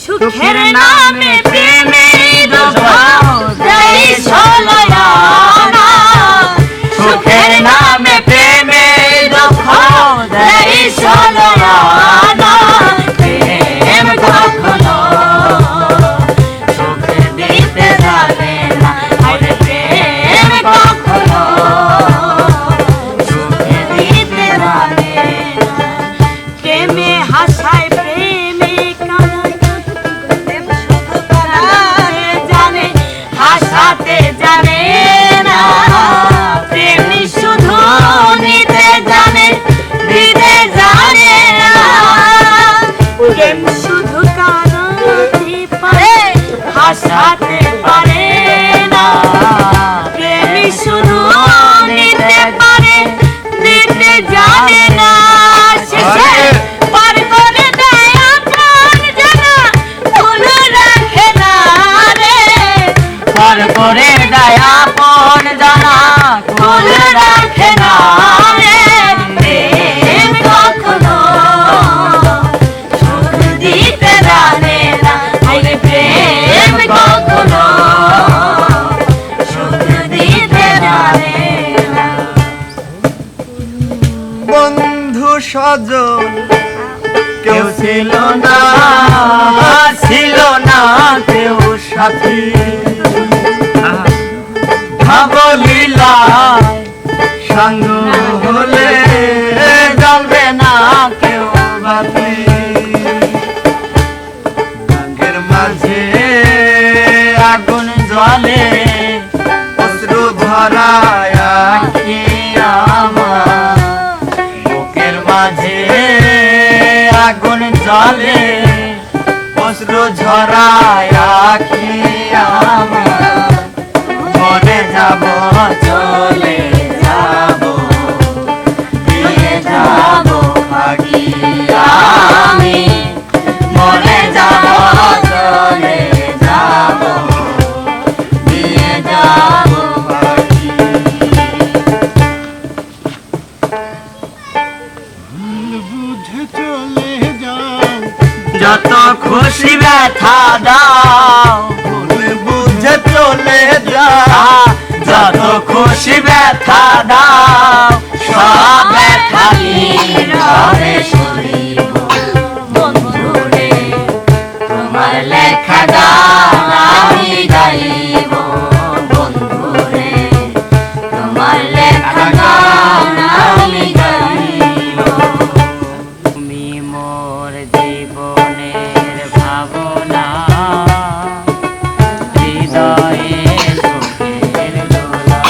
সুখের নামে প্রেমে সুখের নামে প্রেমে প্রেম কখনো সুখ দিতে জানে না, প্রেম কখনো সুখ দিতে জানে না। প্রেমে হাসায় প্রেমে কাঁদায়, শুধু কাঁদাতে জানে হাসাতে জানে না। প্রেমী শুধু নিতে জানে দিতে জানে না। প্রেম শুধু কাঁদাতে পারে হাসাতে পারে না। প্রেমী শুধু নিতে পারে দিতে জানে না। শেষে পার করে দেয় আপন জানা ভুল রাখে না রে। পার করে দেয় আপন জানা ভুল রাখে না রে। প্রেম কখনো সুখ দিতে জানে না, প্রেম কখনো সুখ দিতে জানে না। বন্ধু স্বজন কেউ ছিল না, ছিল না কেউ সাথী। ভাবলীলায় সঙ্গ হলে জ্বলবে না কেউ বাতি। রঙের মাঝে আগুন জ্বলে অশ্রু ভরায় আঁখি আমার। বুকের মাঝে আগুন জ্বলে অশ্রু ঝরায় আঁখি আমার। মরে যাব চলে যাব দিয়ে যাব ফাঁকি আমি। মরে যাব চলে যাব দিয়ে যাব ফাঁকি। বুঝে চলে যাও, যত খুশি ব্যথা দাও, ভুল বুঝে চলে যাও। যত খুশি ব্যথা দাও, সব ব্যথা নীরবে সইব। বন্ধুরে তোমার লেখা গান আমি গাইব। বন্ধুরে তোমার লেখা গান আমি গাইব। তুমি মোর জীবনের ভাবনা, হৃদয়ে সুখের দোলা।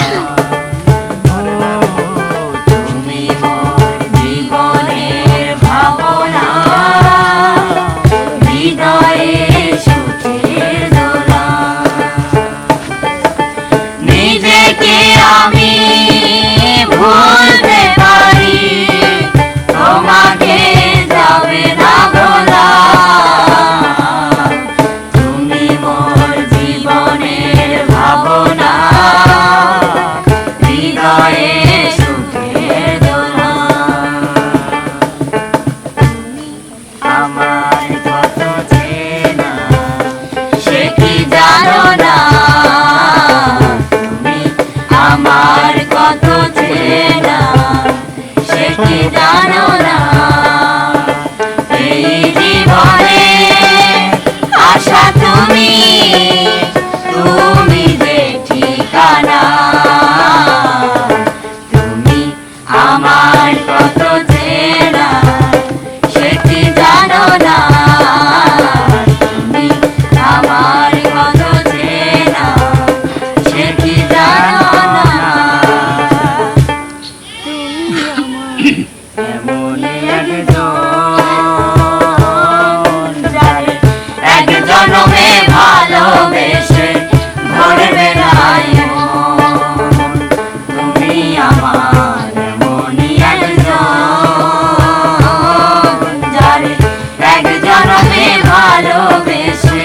তুমি মোর জীবনের ভাবনা, হৃদয়ে সুখের দোলা। নিজেকে আমি ভুলতে পারি, তোমাকে যাবে না ভোলা। তুমি মোর জীবনের ভাবনা, হৃদয়ে সুখের দোলা। আমার কত চেনা সে কি জানো না, তুমি আমার কত চেনা সে কি জানো না। এই জীবনে আশা তুমি, তুমি যে ঠিকানা। তুমি আমার কত চেনা সে কি জানো না। তুমি আমার কত চেনা সে কি জানো না। এমন একজন যারে এক জনমে ভালোবেসে ভরবে নাই মন। তুমি আমার এমনই একজন, যারে এক জনমে ভালোবেসে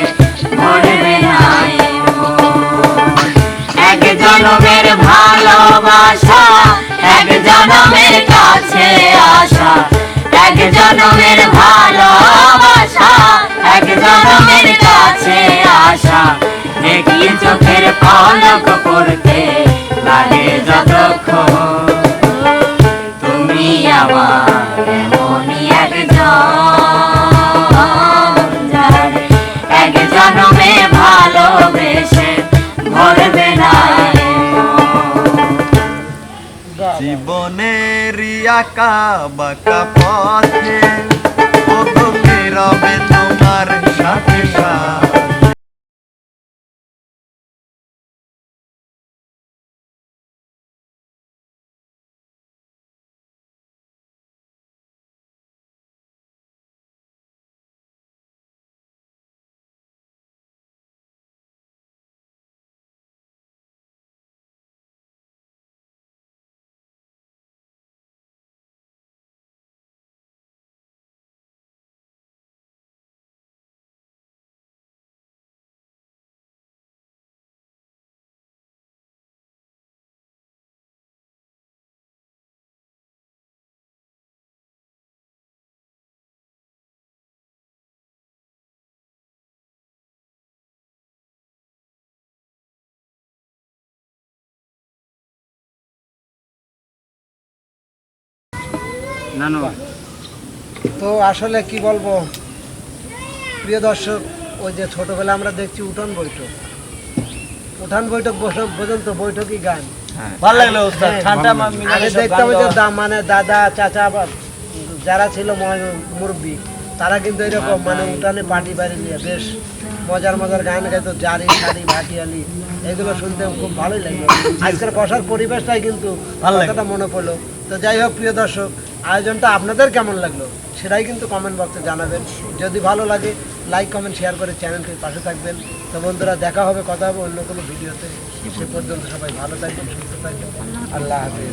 ভরবে নাই মন। এক জনমের ভালোবাসা, এক জনমের কাছে আসা, আঁকা বাঁকা পথে ওগো কে রবে তোমার সাথে সাথে। নানু তো আসলে কি বলবো প্রিয় দর্শক, ওই যে ছোটবেলা আমরা দেখছি উঠান বৈঠক পর্যন্ত বৈঠকই গান। ভালো লাগলো ওস্তাদ, হ্যাঁ, ঠান্ডা আগে দেখতাম যে মানে দাদা চাচা বা যারা ছিল মুরব্বী, তারা কিন্তু এরকম মানে উঠানে পার্টি বাড়ি নিয়ে বেশ মজার মজার গান গাইতো, জারি শাড়ি ভাটিয়ালি, এগুলো শুনতে খুব ভালোই লাগলো। আজকের বসার পরিবেশটাই কিন্তু কথাটা মনে পড়লো। তো যাই হোক প্রিয় দর্শক, আয়োজনটা আপনাদের কেমন লাগলো সেটাই কিন্তু কমেন্ট বক্সে জানাবেন। যদি ভালো লাগে লাইক কমেন্ট শেয়ার করে চ্যানেলটির পাশে থাকবেন। তো বন্ধুরা, দেখা হবে, কথা হবে অন্য কোনো ভিডিওতে। সে পর্যন্ত সবাই ভালো থাকবেন, সুস্থ থাকবেন। আল্লাহ হাফেজ।